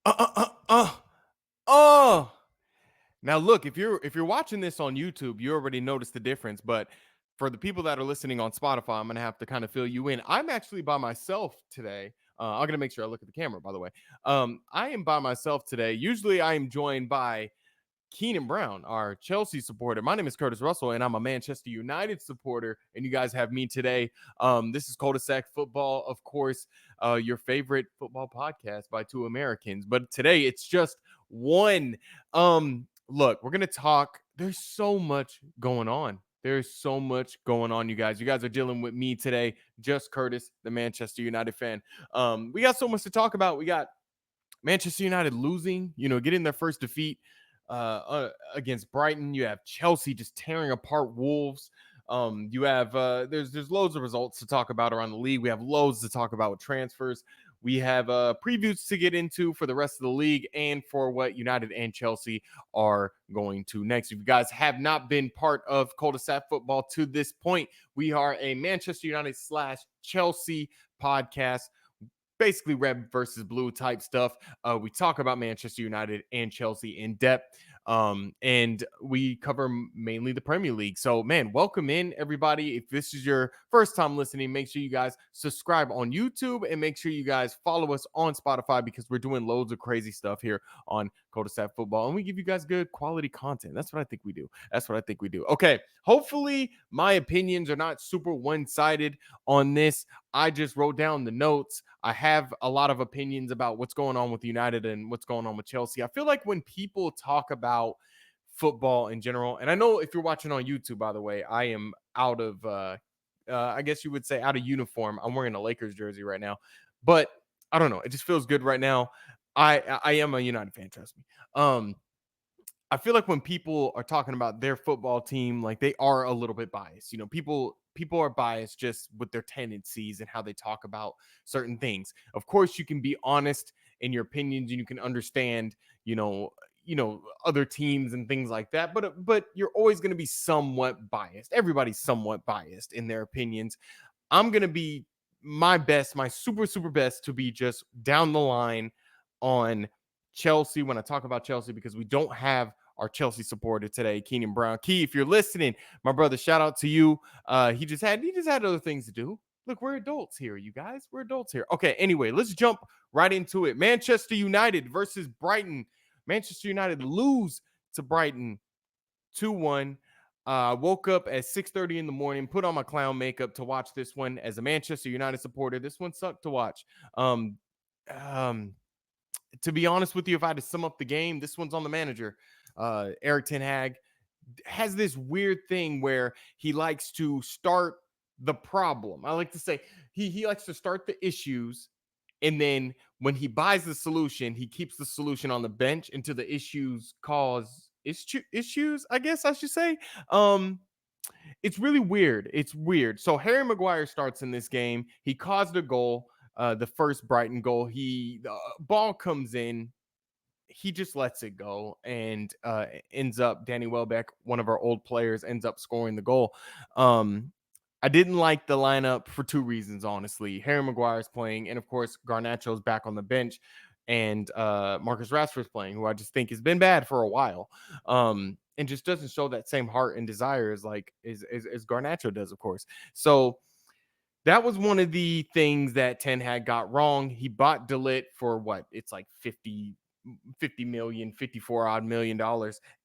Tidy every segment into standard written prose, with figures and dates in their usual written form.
Uh, uh, uh, uh, oh. Now look, if you're watching this on YouTube, you already noticed the difference. But for the people that are listening on Spotify, I'm gonna have to kind of fill you in. I'm actually by myself today. I'm gonna make sure I look at the camera, by the way. I am by myself today. Usually, I am joined by Keenan Brown, our Chelsea supporter. My name is Curtis Russell, and I'm a Manchester United supporter. And you guys have me today. This is Cul de Sac Football, of course, your favorite football podcast by two Americans. But today it's just one. Look, we're gonna talk. There's so much going on. There's so much going on, you guys. You guys are dealing with me today, just Curtis, the Manchester United fan. We got so much to talk about. We got Manchester United losing, getting their first defeat against Brighton. You have Chelsea just tearing apart Wolves. You have there's loads of results to talk about around the league. We have loads to talk about with transfers. We have previews to get into for the rest of the league and for what United and Chelsea are going to next. If you guys have not been part of Cul de Sac Football to this point, we are a Manchester United / Chelsea podcast, basically red versus blue type stuff. We talk about Manchester United and Chelsea in depth. And we cover mainly the Premier League. So, man, welcome in, everybody. If this is your first time listening, make sure you guys subscribe on YouTube and make sure you guys follow us on Spotify because we're doing loads of crazy stuff here on Cul de Sac Football. And we give you guys good quality content. That's what I think we do. Okay. Hopefully, my opinions are not super one sided on this. I just wrote down the notes. I have a lot of opinions about what's going on with United and what's going on with Chelsea. I feel like when people talk about football in general, and I know if you're watching on YouTube, by the way, I am out of, I guess you would say, out of uniform. I'm wearing a Lakers jersey right now, but I don't know. It just feels good right now. I am a United fan, trust me. I feel like when people are talking about their football team, like they are a little bit biased. People are biased just with their tendencies and how they talk about certain things. Of course, you can be honest in your opinions and you can understand, other teams and things like that. But you're always going to be somewhat biased. Everybody's somewhat biased in their opinions. I'm going to be my best, my super, super best to be just down the line on Chelsea when I talk about Chelsea because we don't have our Chelsea supporter today, Keenan Brown. Key, if you're listening, my brother, shout out to you. He just had other things to do. Look, we're adults here, you guys. We're adults here. Okay, anyway, let's jump right into it. Manchester United versus Brighton. Manchester United lose to Brighton 2-1. Woke up at 6:30 in the morning, put on my clown makeup to watch this one as a Manchester United supporter. This one sucked to watch. Um, um, to be honest with you, if I had to sum up the game, this one's on the manager. Eric Ten Hag has this weird thing where he likes to start the problem. I like to say he likes to start the issues, and then when he buys the solution, he keeps the solution on the bench until the issues cause issues, I guess I should say. Um, it's really weird. It's weird. So Harry Maguire starts in this game. He caused a goal, the first Brighton goal. The ball comes in. He just lets it go and ends up Danny Welbeck, one of our old players, ends up scoring the goal. I didn't like the lineup for two reasons, honestly. Harry Maguire's playing, and of course, Garnacho's back on the bench, and Marcus Rashford's playing, who I just think has been bad for a while. And just doesn't show that same heart and desire as Garnacho does, of course. So that was one of the things that Ten Hag got wrong. He bought De Ligt for what? It's like 50 million, 54 odd $million.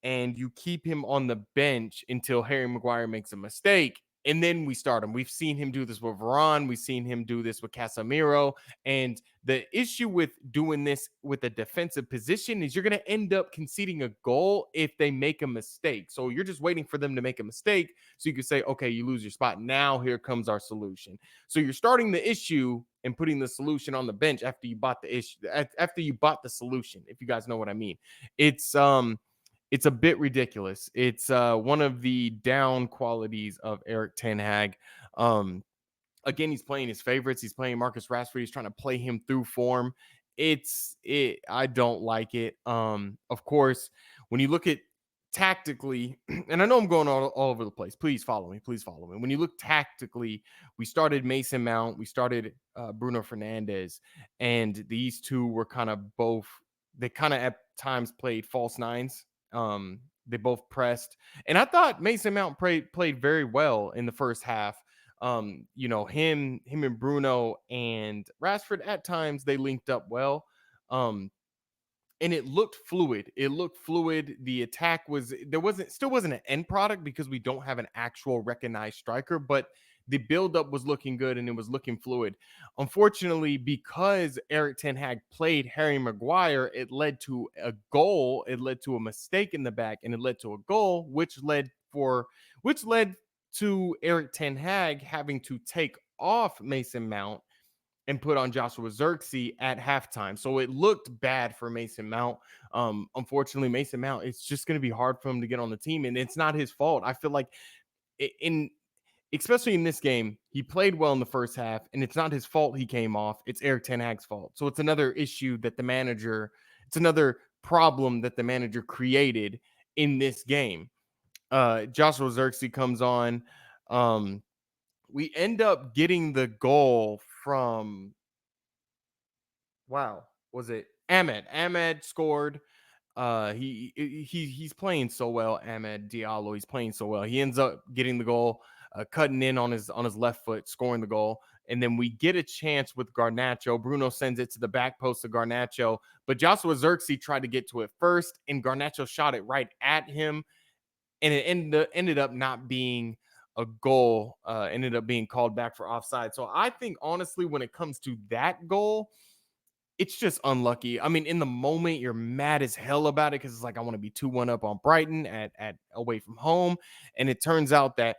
And you keep him on the bench until Harry Maguire makes a mistake. And then we start him. We've seen him do this with Varane. We've seen him do this with Casemiro. And the issue with doing this with a defensive position is you're going to end up conceding a goal if they make a mistake. So you're just waiting for them to make a mistake so you can say, okay, you lose your spot. Now here comes our solution. So you're starting the issue and putting the solution on the bench after you bought the issue, after you bought the solution, if you guys know what I mean. It's a bit ridiculous. It's one of the down qualities of Eric Ten Hag. Again, he's playing his favorites. He's playing Marcus Rashford. He's trying to play him through form. I don't like it. Of course, when you look at tactically, and I know I'm going all over the place. Please follow me. Please follow me. When you look tactically, we started Mason Mount. We started Bruno Fernandes. And these two were kind of both they kind of at times played false nines. They both pressed, and I thought Mason Mount played very well in the first half. Him and Bruno and Rashford at times they linked up well. And it looked fluid. It looked fluid. The attack was there wasn't still wasn't an end product because we don't have an actual recognized striker, but the buildup was looking good and it was looking fluid. Unfortunately, because Eric Ten Hag played Harry Maguire, it led to a goal. It led to a mistake in the back, and it led to a goal, which led to Eric Ten Hag having to take off Mason Mount and put on Joshua Zirkzee at halftime. So it looked bad for Mason Mount. Unfortunately, Mason Mount, it's just going to be hard for him to get on the team, and it's not his fault. I feel like in especially in this game, he played well in the first half, and it's not his fault he came off. It's Eric Ten Hag's fault. So it's another issue that it's another problem that the manager created in this game. Joshua Zirkzee comes on. We end up getting the goal from was it Ahmed? Ahmed scored. He's playing so well. Ahmed Diallo, he's playing so well. He ends up getting the goal, cutting in on his left foot, scoring the goal. And then we get a chance with Garnacho. Bruno sends it to the back post of Garnacho, but Joshua Zirkzee tried to get to it first, and Garnacho shot it right at him, and it ended up not being a goal. Ended up being called back for offside. So I think honestly, when it comes to that goal, it's just unlucky. I mean, in the moment, you're mad as hell about it because it's like, I want to be 2-1 up on Brighton at away from home. And it turns out that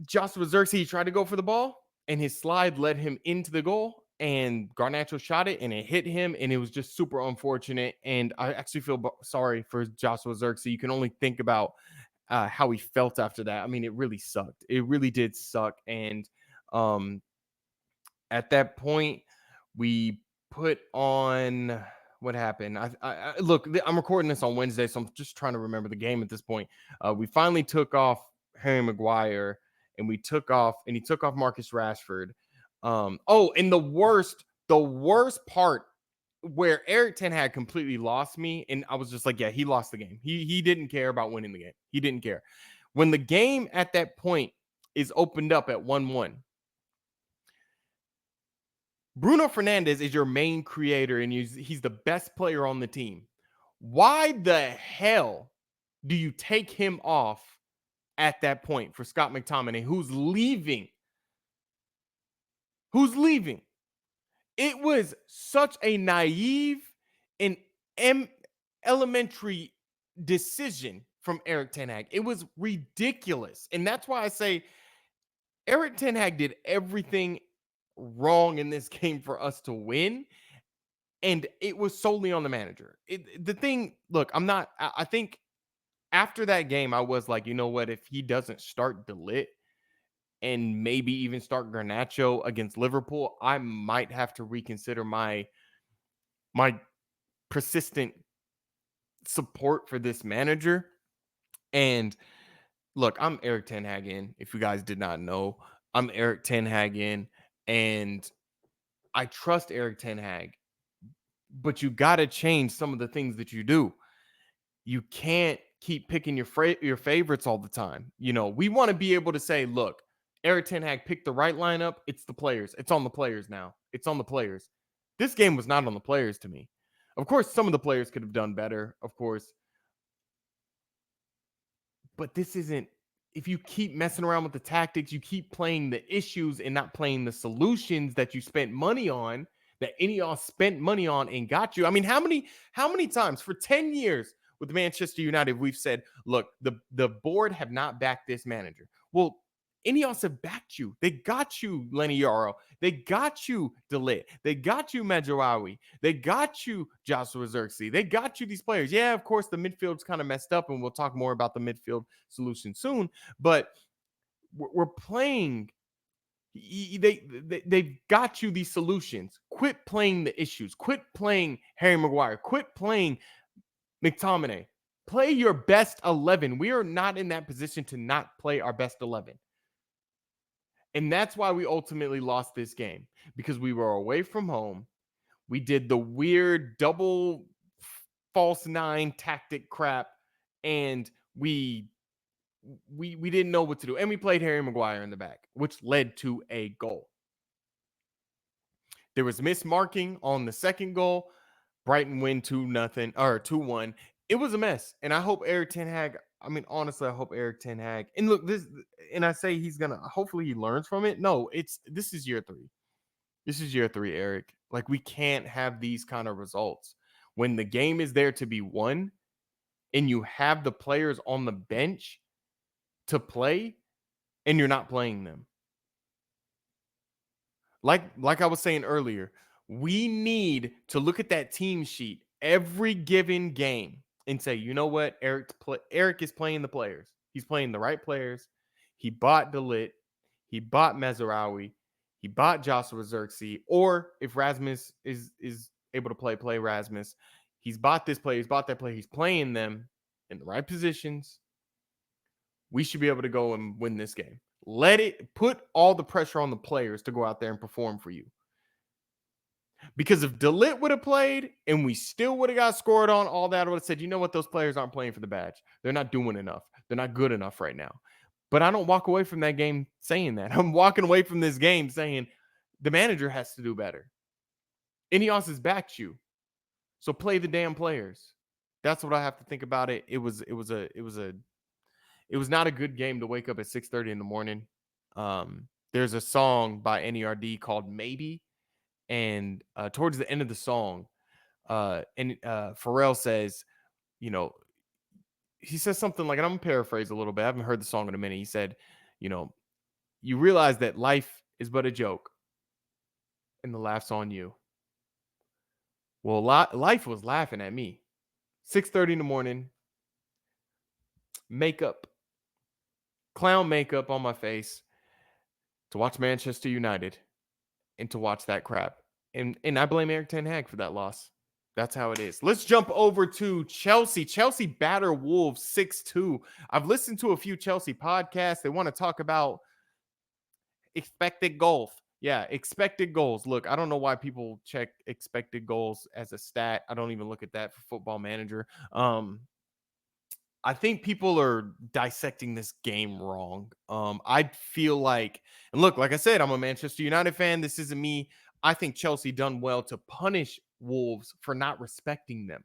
Joshua Zirkzee tried to go for the ball, and his slide led him into the goal. And Garnacho shot it, and it hit him, and it was just super unfortunate. And I actually feel sorry for Joshua Zirkzee. You can only think about how he felt after that. I mean, it really sucked. It really did suck. And at that point, we put on what happened. I look. I'm recording this on Wednesday, so I'm just trying to remember the game at this point. We finally took off Harry Maguire, and he took off Marcus Rashford. And the worst part where Eric Ten Hag completely lost me, and I was just like, yeah, he lost the game. He didn't care about winning the game. He didn't care. When the game at that point is opened up at 1-1. Bruno Fernandes is your main creator, and he's the best player on the team. Why the hell do you take him off at that point for Scott McTominay, who's leaving? It was such a naive and elementary decision from Eric Ten Hag. It was ridiculous. And that's why I say Eric Ten Hag did everything wrong in this game for us to win. And it was solely on the manager. I think after that game, I was like, you know what? If he doesn't start DeLit and maybe even start Garnacho against Liverpool, I might have to reconsider my persistent support for this manager. And look, I'm Eric Ten Hag in. If you guys did not know, I'm Eric Ten Hag in, and I trust Eric Ten Hag. But you got to change some of the things that you do. You can't keep picking your favorites all the time. You know, we want to be able to say, look, Eric Ten Hag picked the right lineup. It's the players. It's on the players now. It's on the players. This game was not on the players to me. Of course, some of the players could have done better, of course. But this isn't, if you keep messing around with the tactics, you keep playing the issues and not playing the solutions that you spent money on, that any of y'all spent money on and got you. I mean, how many times for 10 years with Manchester United, we've said, look, the board have not backed this manager. Well, Ineos have backed you. They got you, Lenny Yaro. They got you, DeLit. They got you, Majorawi. They got you, Joshua Zirkzee. They got you, these players. Yeah, of course, the midfield's kind of messed up, and we'll talk more about the midfield solution soon. But we're playing. They've got you these solutions. Quit playing the issues. Quit playing Harry Maguire. Quit playing McTominay. Play your best 11. We are not in that position to not play our best 11. And that's why we ultimately lost this game, because we were away from home. We did the weird double false nine tactic crap, and we didn't know what to do. And we played Harry Maguire in the back, which led to a goal. There was mismarking on the second goal. Brighton win 2-0 or 2-1. It was a mess. And I hope Eric Ten Hag, I mean, honestly, I hope Eric Ten Hag, and look, this, and I say he's gonna, hopefully he learns from it. No, this is year 3. This is year 3, Eric. Like, we can't have these kind of results. When the game is there to be won and you have the players on the bench to play and you're not playing them. Like I was saying earlier, we need to look at that team sheet every given game and say, you know what, Eric is playing the players. He's playing the right players. He bought DeLitt. He bought Mezraoui. He bought Joshua Xerxes. Or if Rasmus is able to play Rasmus. He's bought this player. He's bought that player. He's playing them in the right positions. We should be able to go and win this game. Put all the pressure on the players to go out there and perform for you. Because if DeLitt would have played and we still would have got scored on, all that, I would have said, you know what, those players aren't playing for the badge. They're not doing enough. They're not good enough right now. But I don't walk away from that game saying that. I'm walking away from this game saying the manager has to do better. Ineos has backed you. So play the damn players. That's what I have to think about it. It was not a good game to wake up at 6:30 in the morning. There's a song by NERD called Maybe. And towards the end of the song, Pharrell says, you know, he says something like, and I'm going to paraphrase a little bit. I haven't heard the song in a minute. He said, you know, you realize that life is but a joke and the laugh's on you. Well, life was laughing at me. 6:30 in the morning, makeup, clown makeup on my face to watch Manchester United and to watch that crap. And I blame Eric Ten Hag for that loss. That's how it is. Let's jump over to Chelsea. Chelsea batter Wolves 6-2. I've listened to a few Chelsea podcasts. They want to talk about expected goals. Yeah, expected goals. Look, I don't know why people check expected goals as a stat. I don't even look at that for Football Manager. I think people are dissecting this game wrong. I feel like, and look, like I said, I'm a Manchester United fan. This isn't me. I think Chelsea done well to punish Wolves for not respecting them.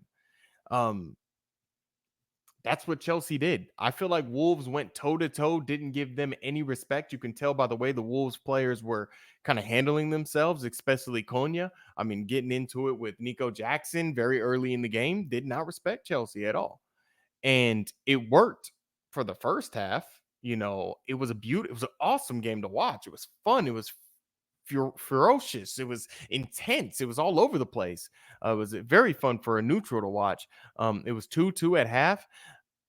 That's what Chelsea did. I feel like Wolves went toe-to-toe, didn't give them any respect. You can tell by the way the Wolves players were kind of handling themselves, especially Konya. I mean, getting into it with Nico Jackson very early in the game, did not respect Chelsea at all. And it worked for the first half. You know, it was it was an awesome game to watch. It was fun. It was ferocious. It was intense. It was all over the place. It was very fun for a neutral to watch. It was 2-2 at half.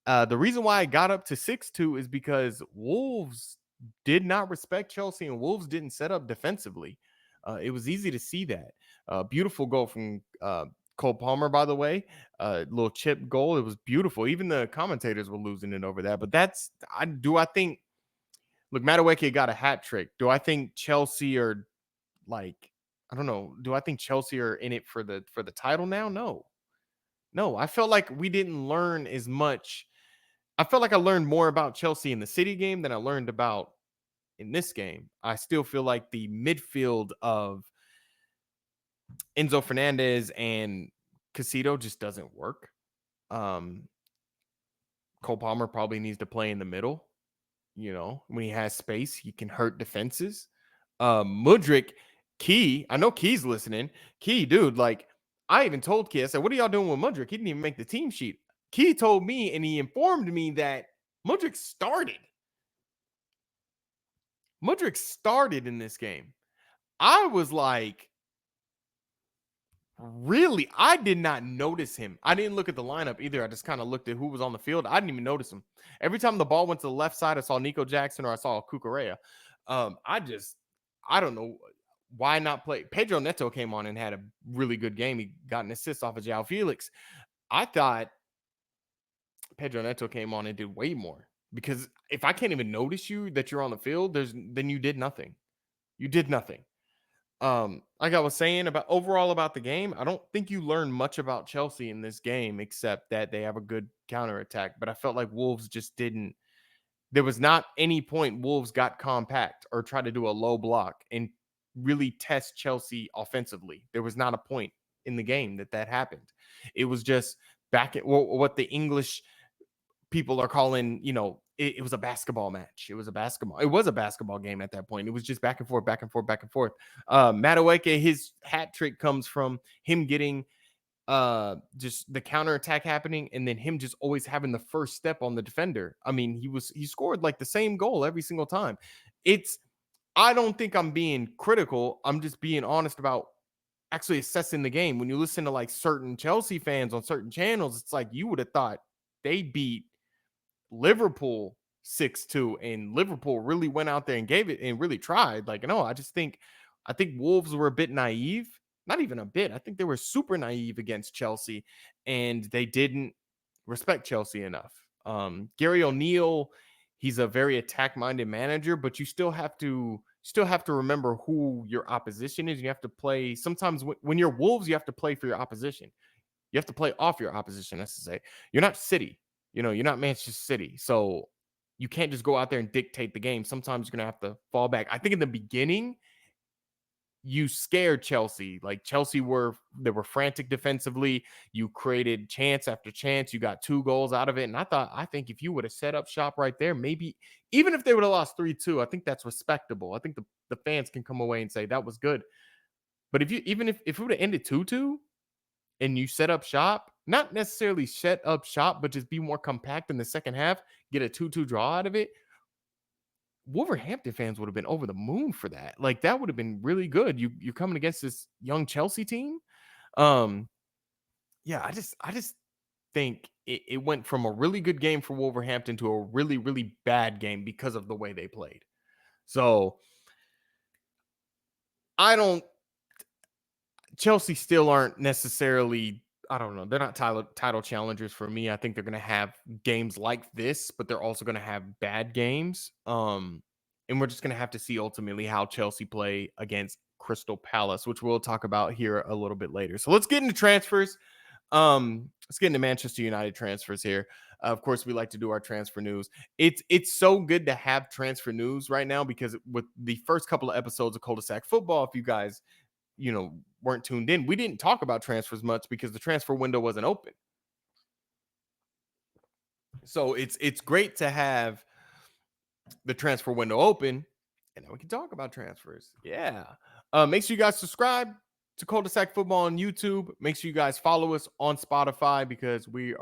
The reason why I got up to 6-2 is because Wolves did not respect Chelsea and Wolves didn't set up defensively. It was easy to see that. Beautiful goal from Cole Palmer, by the way. Little chip goal. It was beautiful. Even the commentators were losing it over that. But I think, look, Madueke got a hat trick. Do I think Chelsea are I don't know. Do I think Chelsea are in it for the title now? No. I felt like we didn't learn as much. I felt like I learned more about Chelsea in the City game than I learned about in this game. I still feel like the midfield of Enzo Fernandez and Casido just doesn't work. Cole Palmer probably needs to play in the middle. You know, when he has space, he can hurt defenses. Mudryk, Key, I know Key's listening. Key, dude, like, I even told Key, I said, what are y'all doing with Mudryk? He didn't even make the team sheet. Key told me, and he informed me that Mudryk started. Mudryk started in this game. I was like, really? I did not notice him. I didn't look at the lineup either. I just kind of looked at who was on the field. I didn't even notice him. Every time the ball went to the left side, I saw Nico Jackson or I saw Cucurella. I don't know why not play. Pedro Neto came on and had a really good game. He got an assist off of João Felix. I thought Pedro Neto came on and did way more, because if I can't even notice you that you're on the field, then you did nothing. You did nothing. Like I was saying about overall about the game, I don't think you learn much about Chelsea in this game except that they have a good counterattack. But I felt like Wolves just didn't. There was not any point Wolves got compact or tried to do a low block and really test Chelsea offensively. There was not a point in the game that happened. It was just back at what the English people are calling, it was a basketball match. It was a basketball. It was a basketball game at that point. It was just back and forth, back and forth, back and forth. Madueke, his hat trick comes from him getting just the counterattack happening and then him just always having the first step on the defender. I mean, he scored like the same goal every single time. It's I don't think I'm being critical. I'm just being honest about actually assessing the game. When you listen to like certain Chelsea fans on certain channels, it's like you would have thought they beat Liverpool 6-2 and Liverpool really went out there and gave it and really tried. Like, no, I think Wolves were a bit naive. Not even a bit. I think they were super naive against Chelsea and they didn't respect Chelsea enough. Gary O'Neill, he's a very attack-minded manager, but you still have to remember who your opposition is. You have to play sometimes when you're Wolves, you have to play for your opposition. You have to play off your opposition, that's to say. You're not City. You're not Manchester City. So you can't just go out there and dictate the game. Sometimes you're going to have to fall back. I think in the beginning, you scared Chelsea. Like they were frantic defensively. You created chance after chance. You got 2 goals out of it. And I think if you would have set up shop right there, maybe even if they would have lost 3-2, I think that's respectable. I think the fans can come away and say that was good. But if it would have ended 2-2, and you set up shop, not necessarily set up shop, but just be more compact in the second half, get a 2-2 draw out of it, Wolverhampton fans would have been over the moon for that. Like that would have been really good. You're coming against this young Chelsea team. Um, yeah, I just think it went from a really good game for Wolverhampton to a really, really bad game because of the way they played. So I don't Chelsea still aren't necessarily, I don't know, they're not title challengers for me. I think they're going to have games like this, but they're also going to have bad games. And we're just going to have to see ultimately how Chelsea play against Crystal Palace, which we'll talk about here a little bit later. So let's get into transfers. Let's get into Manchester United transfers here. Of course, we like to do our transfer news. It's so good to have transfer news right now because with the first couple of episodes of Cul de Sac Football, if you guys weren't tuned in, we didn't talk about transfers much because the transfer window wasn't open. So it's great to have the transfer window open and now we can talk about transfers. Yeah. Make sure you guys subscribe to Cul de Sac Football on YouTube. Make sure you guys follow us on Spotify because me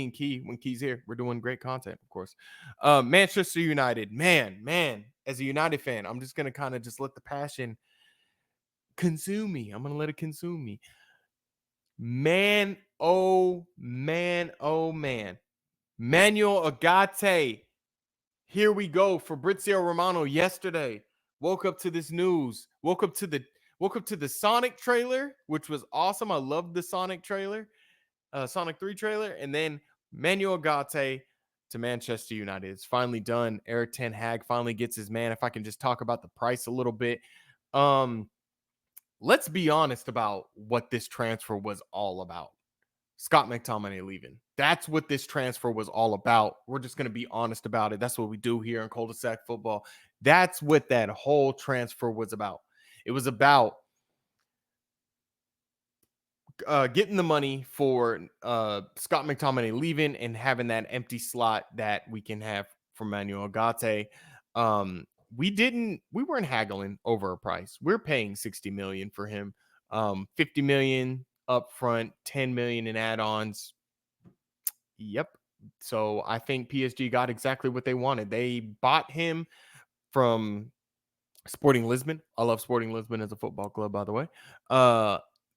and Key, when Key's here, we're doing great content, of course. Manchester United, man, as a United fan, I'm just going to kind of just let the passion consume me. I'm going to let it consume me. Man, oh man, oh man. Manuel Ugarte. Here we go. Fabrizio Romano yesterday woke up to this news. Woke up to the Sonic trailer, which was awesome. I loved the Sonic trailer, Sonic 3 trailer, and then Manuel Ugarte to Manchester United. It's finally done. Eric Ten Hag finally gets his man. If I can just talk about the price a little bit. Let's be honest about what this transfer was all about. Scott McTominay leaving. That's what this transfer was all about. We're just going to be honest about it. That's what we do here in Cul de Sac Football. That's what that whole transfer was about. It was about getting the money for Scott McTominay leaving and having that empty slot that we can have for Manuel Ugarte. We weren't haggling over a price. We're paying 60 million for him. 50 million up front, 10 million in add-ons. Yep. So I think PSG got exactly what they wanted. They bought him from Sporting Lisbon. I love Sporting Lisbon as a football club, by the way.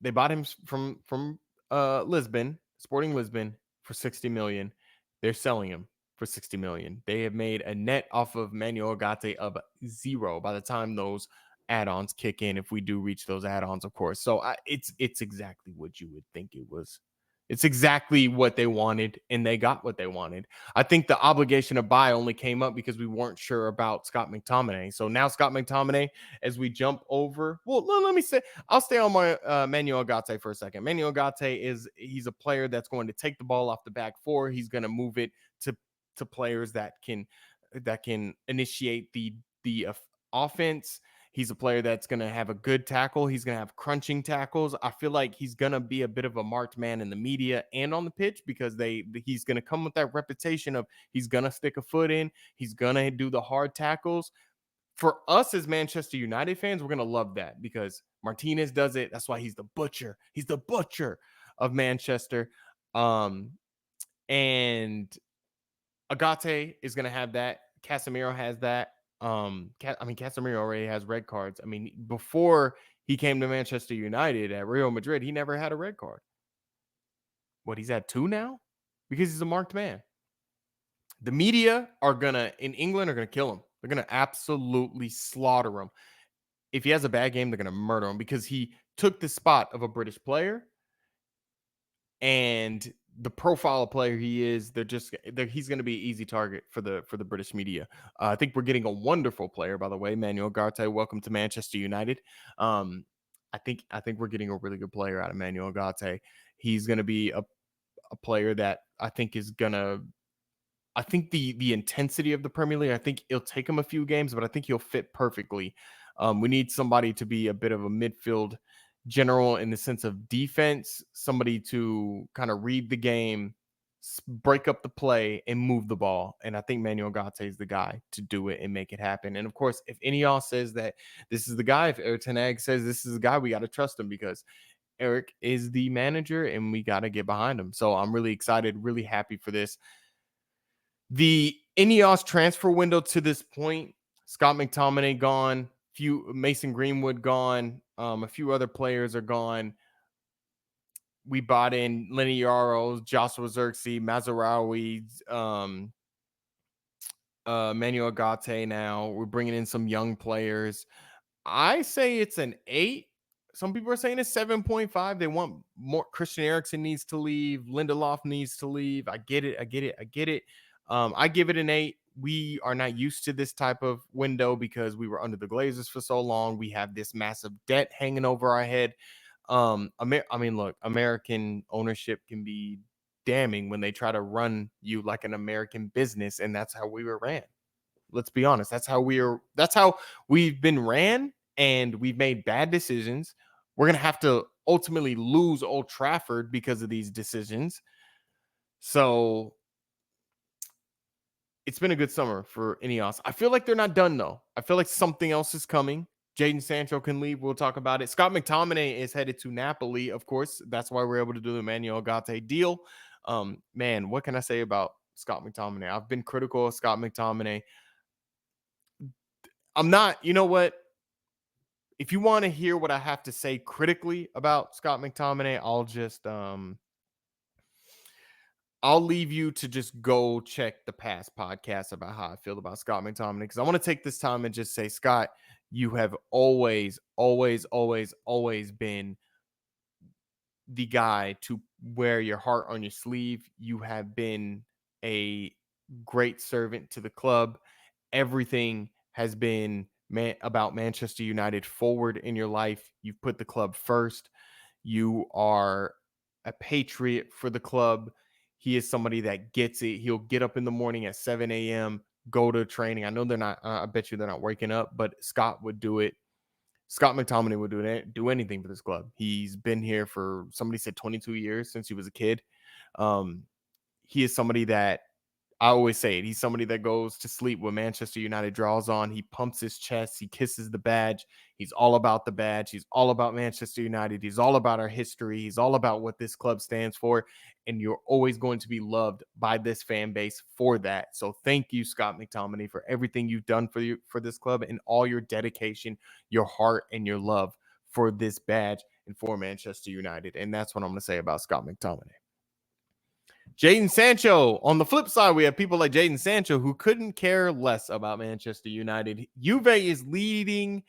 They bought him from Lisbon, Sporting Lisbon, for 60 million. They're selling him for 60 million. They have made a net off of Manuel Ugarte of 0 by the time those add-ons kick in, if we do reach those add-ons, of course. So it's exactly what you would think it was. It's exactly what they wanted, and they got what they wanted. I think the obligation to buy only came up because we weren't sure about Scott McTominay. So now Scott McTominay, as we jump over, well, let me say, I'll stay on my Manuel Ugarte for a second. Manuel Ugarte he's a player that's going to take the ball off the back four. He's going to move it to players that can initiate the offense. He's a player that's going to have a good tackle. He's going to have crunching tackles. I feel like he's going to be a bit of a marked man in the media and on the pitch because he's going to come with that reputation of he's going to stick a foot in. He's going to do the hard tackles. For us as Manchester United fans, we're going to love that because Martinez does it. That's why he's the butcher. He's the butcher of Manchester. And Agate is going to have that. Casemiro has that. Casemiro already has red cards. I mean, before he came to Manchester United at Real Madrid, he never had a red card. What, he's had 2 now? Because he's a marked man. The media in England are going to kill him. They're going to absolutely slaughter him. If he has a bad game, they're going to murder him because he took the spot of a British player. And the profile of player he is, he's going to be an easy target for the British media. I think we're getting a wonderful player, by the way, Manuel Ugarte. Welcome to Manchester United. I think we're getting a really good player out of Manuel Ugarte. He's going to be a player that I think is going to. I think the intensity of the Premier League, I think it'll take him a few games, but I think he'll fit perfectly. We need somebody to be a bit of a midfield general in the sense of defense, somebody to kind of read the game, break up the play, and move the ball. And I think Manuel Ugarte is the guy to do it and make it happen. And of course, if any of y'all says that this is the guy, if Eric Ten Hag says this is the guy, we got to trust him because Eric is the manager and we got to get behind him. So I'm really excited, really happy for this. The Ineos transfer window to this point, Scott McTominay gone, Mason Greenwood gone, a few other players are gone. We bought in Lenny Yarrow, Joshua Zirkzee, Mazraoui, Manuel Ugarte now. We're bringing in some young players. I say it's an 8. Some people are saying it's 7.5. They want more. Christian Eriksen needs to leave. Lindelof needs to leave. I get it. I give it an 8. We are not used to this type of window because we were under the Glazers for so long. We have this massive debt hanging over our head. Look, American ownership can be damning when they try to run you like an American business, and that's how we were ran. Let's be honest. That's how we've been ran, and we've made bad decisions. We're going to have to ultimately lose Old Trafford because of these decisions. So it's been a good summer for Ineos. I feel like they're not done, though. I feel like something else is coming. Jadon Sancho can leave. We'll talk about it. Scott McTominay is headed to Napoli, of course. That's why we're able to do the Manuel Ugarte deal. Man, what can I say about Scott McTominay? I've been critical of Scott McTominay. I'm not, you know what? If you want to hear what I have to say critically about Scott McTominay, I'll leave you to just go check the past podcast about how I feel about Scott McTominay, because I want to take this time and just say, Scott, you have always, always, always, always been the guy to wear your heart on your sleeve. You have been a great servant to the club. Everything has been about Manchester United forward in your life. You've put the club first. You are a patriot for the club. He is somebody that gets it. He'll get up in the morning at 7 a.m., go to training. I know they're not, I bet you they're not waking up, but Scott would do it. Scott McTominay would do anything for this club. He's been here for, somebody said 22 years since he was a kid. He is somebody that, I always say it, he's somebody that goes to sleep when Manchester United draws on. He pumps his chest. He kisses the badge. He's all about the badge. He's all about Manchester United. He's all about our history. He's all about what this club stands for. And you're always going to be loved by this fan base for that. So thank you, Scott McTominay, for everything you've done for this club and all your dedication, your heart, and your love for this badge and for Manchester United. And that's what I'm going to say about Scott McTominay. Jadon Sancho. On the flip side, we have people like Jadon Sancho who couldn't care less about Manchester United. Juve is leading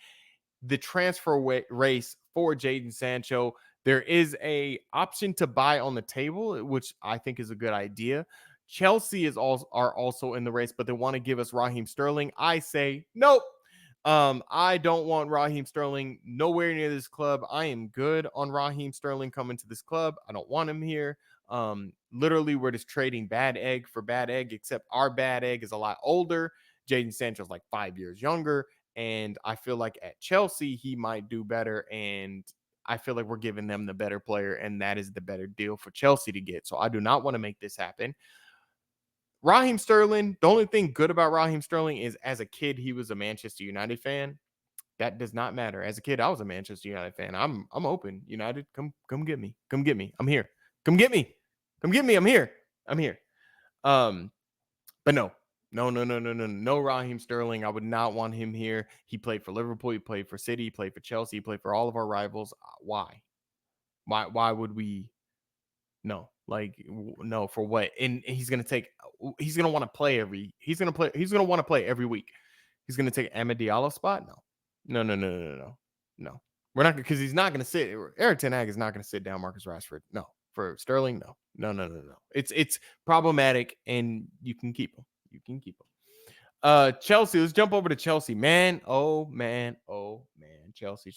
the transfer race for Jadon Sancho. There is a option to buy on the table, which I think is a good idea. Chelsea are also in the race, but they want to give us Raheem Sterling. I say nope. I don't want Raheem Sterling nowhere near this club. I am good on Raheem Sterling coming to this club. I don't want him here. Literally, we're just trading bad egg for bad egg, except our bad egg is a lot older. Jadon Sancho's like 5 years younger. And I feel like at Chelsea, he might do better. And I feel like we're giving them the better player, and that is the better deal for Chelsea to get. So I do not want to make this happen. Raheem Sterling, the only thing good about Raheem Sterling is as a kid, he was a Manchester United fan. That does not matter. As a kid, I was a Manchester United fan. I'm open. United, come get me. Come get me. I'm here. Come get me. Come get me. I'm here. I'm here. But no. No, Raheem Sterling. I would not want him here. He played for Liverpool. He played for City. He played for Chelsea. He played for all of our rivals. Why? Why would we? No, like no, for what? And he's gonna want to play he's gonna want to play every week. He's gonna take Amad Diallo's spot. No. We're not, because he's not gonna sit. Eric Ten Hag is not gonna sit down Marcus Rashford. No, for Sterling, no. It's problematic, and you can keep him. Chelsea. Let's jump over to Chelsea. Man, oh man. Chelsea.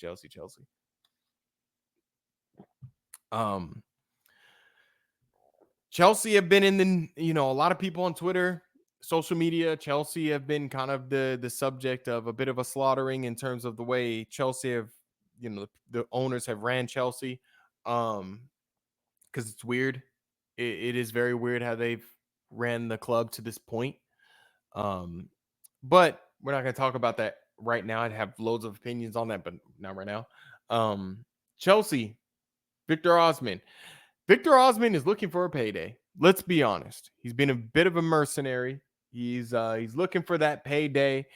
Chelsea have been in a lot of people on Twitter, social media. Chelsea have been kind of the subject of a bit of a slaughtering in terms of the way Chelsea have, the owners have ran Chelsea. Because it's weird. It is very weird how they've ran the club to this point. But we're not going to talk about that right now. I'd have loads of opinions on that, but not right now. Chelsea, Victor Osman. Victor Osman is looking for a payday. Let's be honest. He's been a bit of a mercenary. He's looking for that payday.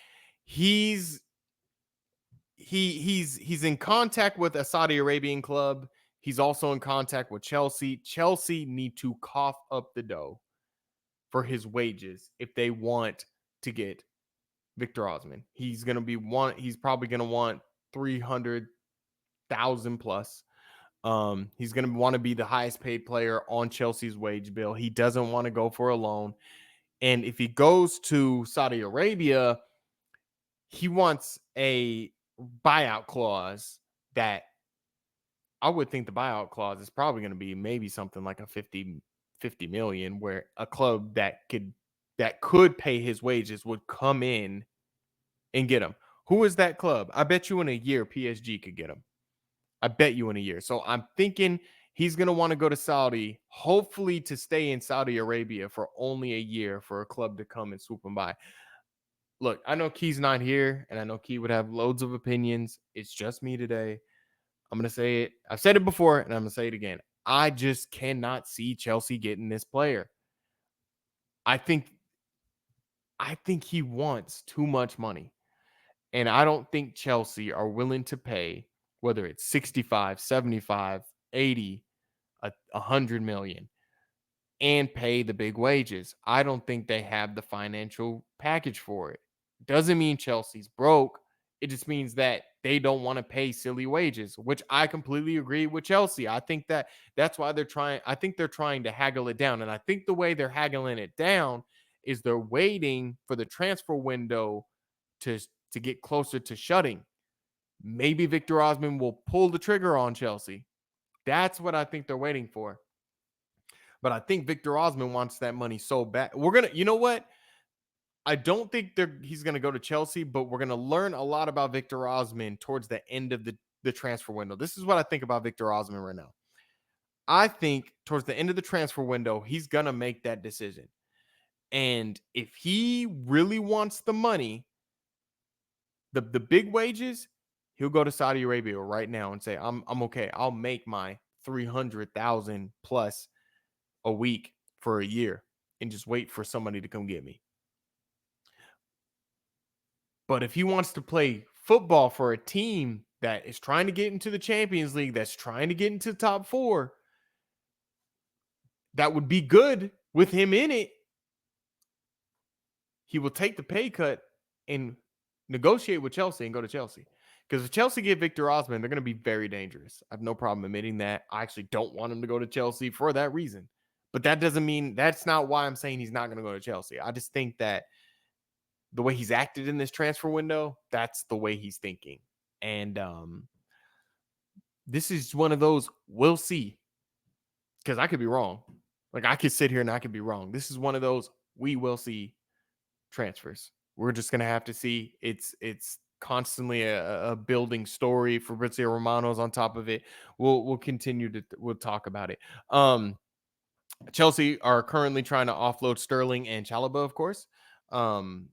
He's in contact with a Saudi Arabian club. He's also in contact with Chelsea. Chelsea need to cough up the dough for his wages if they want to get Victor Osman. He's probably going to want 300,000 plus. He's going to want to be the highest paid player on Chelsea's wage bill. He doesn't want to go for a loan. And if he goes to Saudi Arabia, he wants a buyout clause that I would think the buyout clause is probably going to be maybe something like a 50 million, where a club that could pay his wages would come in and get him. Who is that club? I bet you in a year PSG could get him. I bet you in a year. So I'm thinking he's going to want to go to Saudi, hopefully to stay in Saudi Arabia for only a year for a club to come and swoop him by. Look, I know Key's not here, and I know Key would have loads of opinions. It's just me today. I'm going to say it. I've said it before, and I'm going to say it again. I just cannot see Chelsea getting this player. I think he wants too much money. And I don't think Chelsea are willing to pay, whether it's 65, 75, 80, 100 million, and pay the big wages. I don't think they have the financial package for it. Doesn't mean Chelsea's broke. It just means that they don't want to pay silly wages, which I completely agree with Chelsea. I think that's why they're trying. I think they're trying to haggle it down. And I think the way they're haggling it down is they're waiting for the transfer window to get closer to shutting. Maybe Victor Osman will pull the trigger on Chelsea. That's what I think they're waiting for. But I think Victor Osman wants that money so bad. You know what? I don't think he's going to go to Chelsea, but we're going to learn a lot about Victor Osman towards the end of the transfer window. This is what I think about Victor Osman right now. I think towards the end of the transfer window, he's going to make that decision. And if he really wants the money, the big wages, he'll go to Saudi Arabia right now and say, I'm okay. I'll make my 300,000 plus a week for a year and just wait for somebody to come get me. But if he wants to play football for a team that is trying to get into the Champions League, that's trying to get into the top 4, that would be good with him in it. He will take the pay cut and negotiate with Chelsea and go to Chelsea. Because if Chelsea get Victor Osman, they're going to be very dangerous. I have no problem admitting that. I actually don't want him to go to Chelsea for that reason. But that doesn't mean that's not why I'm saying he's not going to go to Chelsea. I just think that the way he's acted in this transfer window, that's the way he's thinking. And this is one of those we'll see. Because I could be wrong. Like I could sit here and I could be wrong. This is one of those we will see transfers. We're just gonna have to see. It's constantly a building story. Fabrizio Romano's on top of it. We'll continue to we'll talk about it. Chelsea are currently trying to offload Sterling and Chalobah, of course. Um,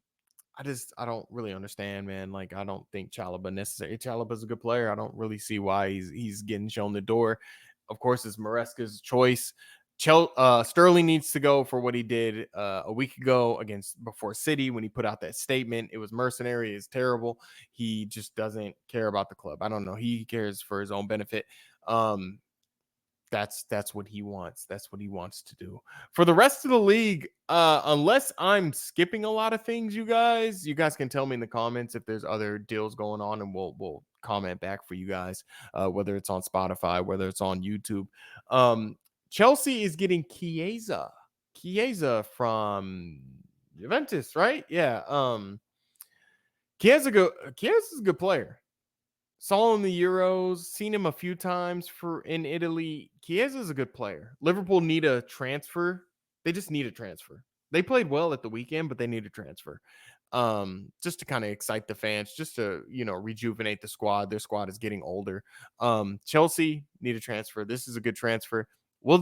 I don't really understand, man. Like I don't think Chalobah necessary. Chalobah's a good player. I don't really see why he's getting shown the door. Of course, it's Maresca's choice. Sterling needs to go for what he did a week ago before City when he put out that statement. It was mercenary. It's terrible. He just doesn't care about the club. I don't know. He cares for his own benefit. That's what he wants. That's what he wants to do. For the rest of the league, unless I'm skipping a lot of things, you guys can tell me in the comments if there's other deals going on, and we'll comment back for you guys, whether it's on Spotify, whether it's on YouTube. Chelsea is getting Chiesa from Juventus, right? Yeah. Chiesa's a good player. Saw him in the Euros, seen him a few times in Italy. Chiesa is a good player. Liverpool need a transfer. They just need a transfer. They played well at the weekend, but they need a transfer. Just to kind of excite the fans, just to, rejuvenate the squad. Their squad is getting older. Chelsea need a transfer. This is a good transfer. Will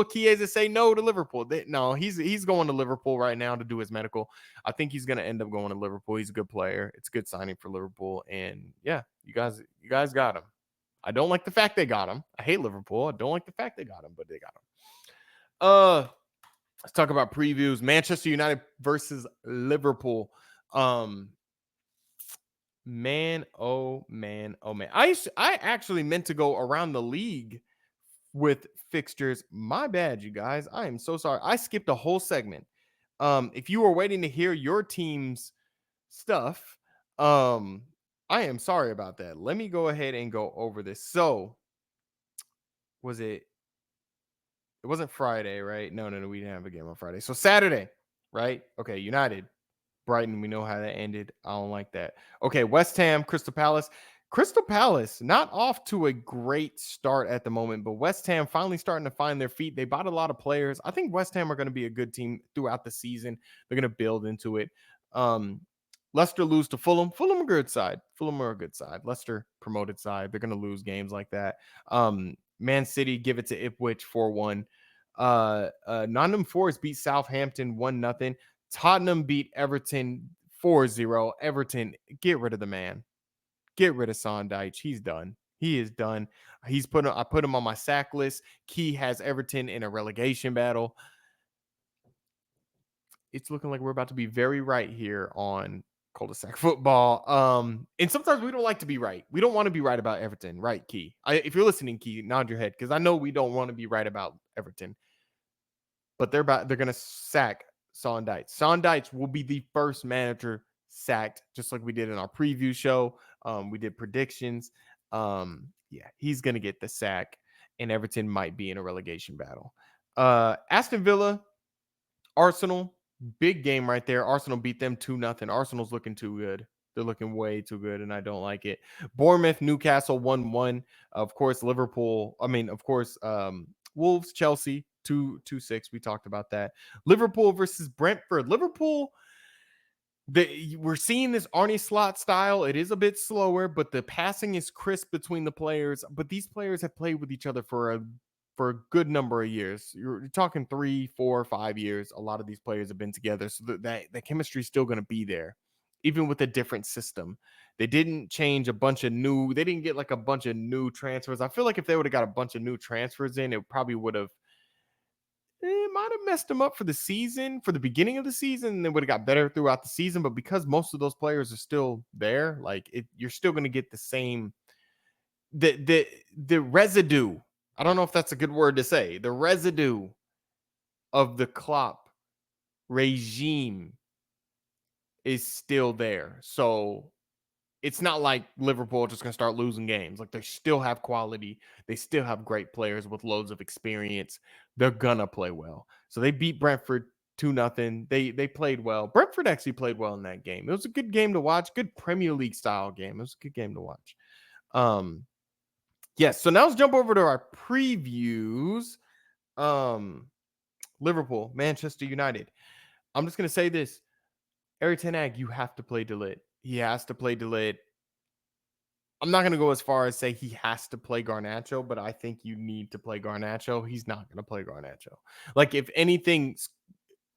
Chiesa say no to Liverpool? No, he's going to Liverpool right now to do his medical. I think he's going to end up going to Liverpool. He's a good player. It's a good signing for Liverpool. And yeah, you guys got him. I don't like the fact they got him. I hate Liverpool. I don't like the fact they got him, but they got him. Let's talk about previews. Manchester United versus Liverpool. Man, oh man, oh man. I actually meant to go around the league with fixtures. My bad, you guys. I am so sorry. I skipped a whole segment. If you were waiting to hear your team's stuff, I am sorry about that. Let me go ahead and go over this. So, it wasn't Friday, right? No, we didn't have a game on Friday. So Saturday, right? Okay, United, Brighton, we know how that ended. I don't like that. Okay, West Ham, Crystal Palace. Crystal Palace, not off to a great start at the moment, but West Ham finally starting to find their feet. They bought a lot of players. I think West Ham are going to be a good team throughout the season. They're going to build into it. Leicester lose to Fulham. Fulham a good side. Fulham are a good side. Leicester promoted side. They're going to lose games like that. Man City give it to Ipswich 4-1. Nottingham Forest beat Southampton 1-0. Tottenham beat Everton 4-0. Everton, get rid of the man. Get rid of Sondheich. He's done. He is done. I put him on my sack list. Key has Everton in a relegation battle. It's looking like we're about to be very right here on Cul de Sac football. And sometimes we don't like to be right. We don't want to be right about Everton, right, Key? If you're listening, Key, nod your head, because I know we don't want to be right about Everton. But they're going to sack Sondheich. Sondheich will be the first manager sacked, just like we did in our preview show. We did predictions. Yeah, he's going to get the sack, and Everton might be in a relegation battle. Aston Villa, Arsenal, big game right there. Arsenal beat them 2-0. Arsenal's looking too good. They're looking way too good, and I don't like it. Bournemouth, Newcastle 1-1. Of course, Wolves, Chelsea 2-6. We talked about that. Liverpool versus Brentford. Liverpool, we're seeing this Arne Slot style. It is a bit slower, but the passing is crisp between the players. But these players have played with each other for a good number of years. You're talking 3, 4, 5 years. A lot of these players have been together, so that chemistry is still going to be there, even with a different system. They didn't change they didn't get like a bunch of new transfers. I feel like if they would have got a bunch of new transfers in, it probably would have, it might have messed them up for the season, for the beginning of the season, and they would have got better throughout the season. But because most of those players are still there, you're still going to get the same, the residue. I don't know if that's a good word to say. The residue of the Klopp regime is still there. So it's not like Liverpool just going to start losing games. Like, they still have quality. They still have great players with loads of experience. They're going to play well. So they beat Brentford 2-0. They played well. Brentford actually played well in that game. It was a good game to watch. Good Premier League style game. It was a good game to watch. Yes. So now let's jump over to our previews. Liverpool, Manchester United. I'm just going to say this. Erik ten Hag, you have to play De Ligt. He has to play De Ligt. I'm not going to go as far as say he has to play Garnacho, but I think you need to play Garnacho. He's not going to play Garnacho. Like, if anything,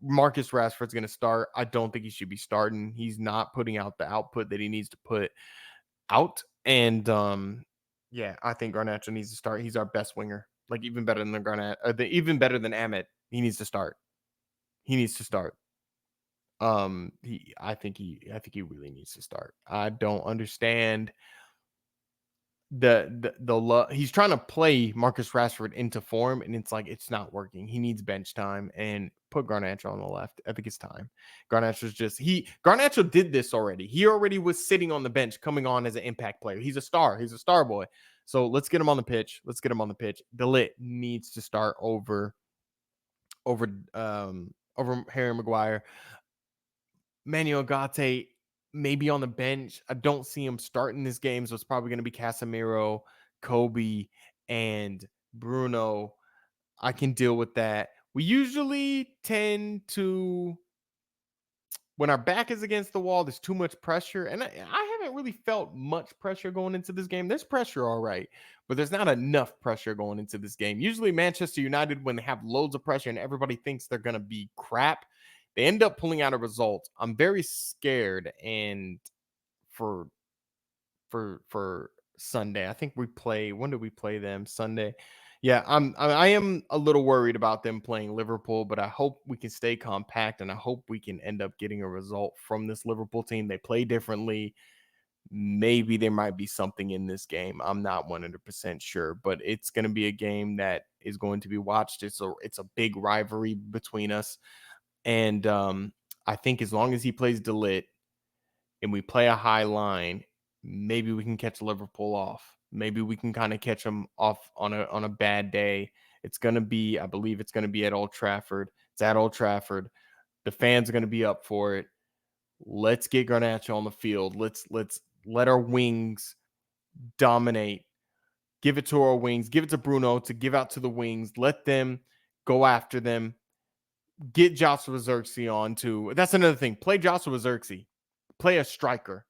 Marcus Rashford's going to start. I don't think he should be starting. He's not putting out the output that he needs to put out. And yeah, I think Garnacho needs to start. He's our best winger. Like, even better than even better than Ahmed. He needs to start. He needs to start. I think he really needs to start. I don't understand the he's trying to play Marcus Rashford into form, and it's like it's not working. He needs bench time, and put Garnacho on the left. I think it's time. Garnacho did this already. He already was sitting on the bench, coming on as an impact player. He's a star. He's a star boy. So let's get him on the pitch. De Ligt needs to start over Harry Maguire. Manuel Ugarte maybe on the bench. I don't see him starting this game, so it's probably going to be Casemiro, Kobe, and Bruno. I can deal with that. We usually tend to, when our back is against the wall, there's too much pressure. And I haven't really felt much pressure going into this game. There's pressure, all right, but there's not enough pressure going into this game. Usually Manchester United, when they have loads of pressure and everybody thinks they're going to be crap, they end up pulling out a result. I'm very scared. And for Sunday, I think we play, when do we play them? Sunday. Yeah, I am a little worried about them playing Liverpool, but I hope we can stay compact, and I hope we can end up getting a result from this Liverpool team. They play differently. Maybe there might be something in this game. I'm not 100% sure, but it's going to be a game that is going to be watched. It's a big rivalry between us. And I think as long as he plays De Ligt and we play a high line, maybe we can catch Liverpool off. Maybe we can kind of catch them off on a bad day. It's going to be, I believe it's going to be at Old Trafford. It's at Old Trafford. The fans are going to be up for it. Let's get Garnacho on the field. Let's let our wings dominate. Give it to our wings. Give it to Bruno to give out to the wings. Let them go after them. Get Joshua Zirkzee on too. That's another thing. Play Joshua Zirkzee. Play a striker.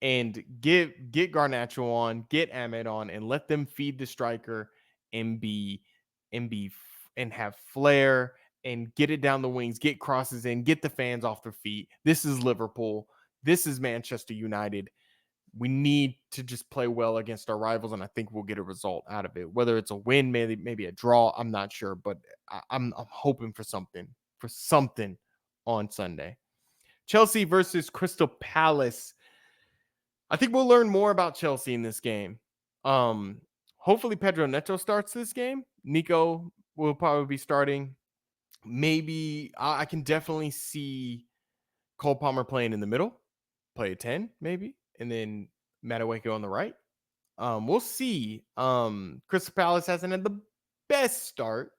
And get Garnacho on, get Ahmed on, and let them feed the striker and have flair and get it down the wings, get crosses in, get the fans off their feet. This is Liverpool. This is Manchester United. We need to just play well against our rivals, and I think we'll get a result out of it. Whether it's a win, maybe a draw, I'm not sure, but I'm hoping for something on Sunday. Chelsea versus Crystal Palace. I think we'll learn more about Chelsea in this game. Hopefully Pedro Neto starts this game. Nico will probably be starting. Maybe I can definitely see Cole Palmer playing in the middle, play a 10 maybe, and then Madueke on the right. We'll see. Crystal Palace hasn't had the best start,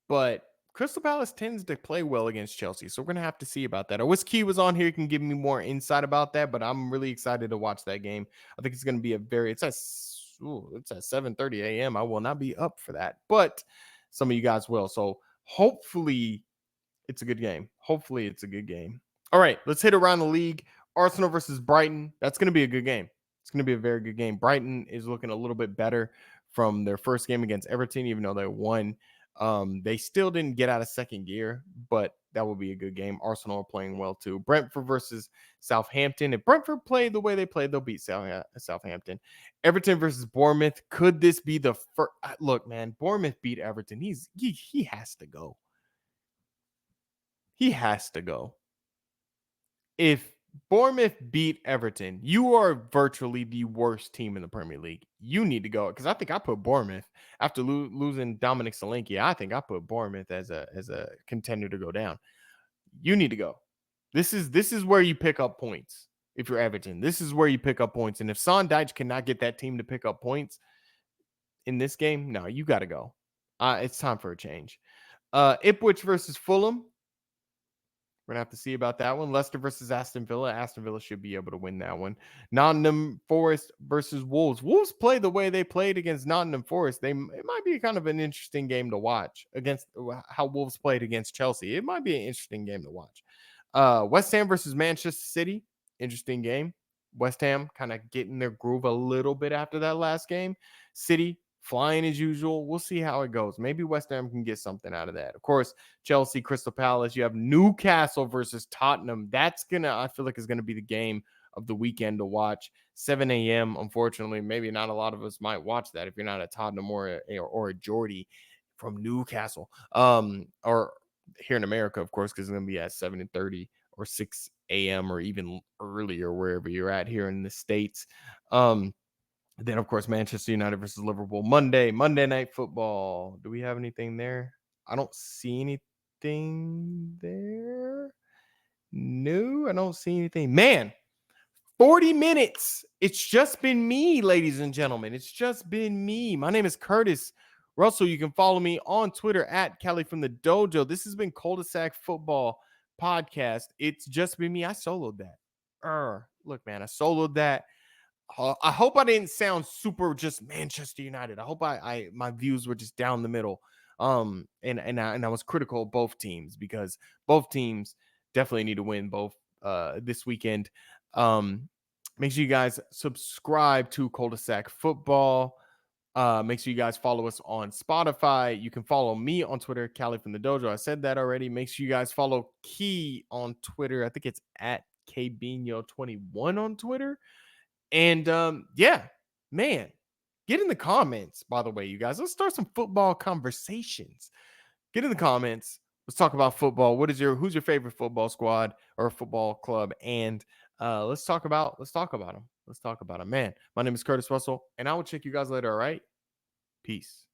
but Crystal Palace tends to play well against Chelsea, so we're going to have to see about that. I wish Key was on here. He can give me more insight about that, but I'm really excited to watch that game. I think it's going to be it's at 7:30 a.m. I will not be up for that, but some of you guys will. So hopefully it's a good game. All right, let's hit around the league. Arsenal versus Brighton. That's going to be a good game. It's going to be a very good game. Brighton is looking a little bit better from their first game against Everton, even though they won. They still didn't get out of second gear, but that will be a good game. Arsenal are playing well too. Brentford versus Southampton. If Brentford play the way they played, they'll beat Southampton. Everton versus Bournemouth. Could this be the first? Look, man, Bournemouth beat Everton. He has to go. He has to go. If Bournemouth beat Everton, you are virtually the worst team in the Premier League. You need to go, because I think I put Bournemouth after losing Dominic Solanke. I think I put Bournemouth as a contender to go down. You need to go. This is where you pick up points. if you're Everton. This is where you pick up points. And if Son Deitch cannot get that team to pick up points in this game, no, you got to go. It's time for a change. Ipswich versus Fulham. We're gonna have to see about that one. Leicester versus Aston Villa. Aston Villa should be able to win that one. Nottingham Forest versus Wolves. Wolves play the way they played against Nottingham Forest. It might be kind of an interesting game to watch against how Wolves played against Chelsea. It might be an interesting game to watch. West Ham versus Manchester City. Interesting game. West Ham kind of getting their groove a little bit after that last game. City flying as usual. We'll see how it goes. Maybe West Ham can get something out of that. Of course, Chelsea, Crystal Palace. You have Newcastle versus Tottenham. I feel like, is going to be the game of the weekend to watch. 7 a.m. Unfortunately, maybe not a lot of us might watch that if you're not a Tottenham or a Geordie from Newcastle. Or here in America, of course, because it's going to be at 7:30 or 6 a.m. or even earlier, wherever you're at here in the States. Then, of course, Manchester United versus Liverpool Monday Night Football. Do we have anything there? I don't see anything there. No, I don't see anything. Man, 40 minutes. It's just been me, ladies and gentlemen. It's just been me. My name is Curtis Russell. You can follow me on Twitter at Kelly from the Dojo. This has been Cul de Sac Football Podcast. It's just been me. I soloed that. Look, man, I soloed that. I hope I didn't sound super just Manchester United. I hope my views were just down the middle. And I was critical of both teams because both teams definitely need to win both this weekend. Make sure you guys subscribe to Cul de Sac Football. Make sure you guys follow us on Spotify. You can follow me on Twitter, Callie from the Dojo. I said that already. Make sure you guys follow Key on Twitter. I think it's at KBino21 on Twitter. And yeah, man, get in the comments, by the way, you guys. Let's start some football conversations. Get in the comments. Let's talk about football. Who's your favorite football squad or football club? And let's talk about them. Man, my name is Curtis Russell, and I will check you guys later. All right. Peace.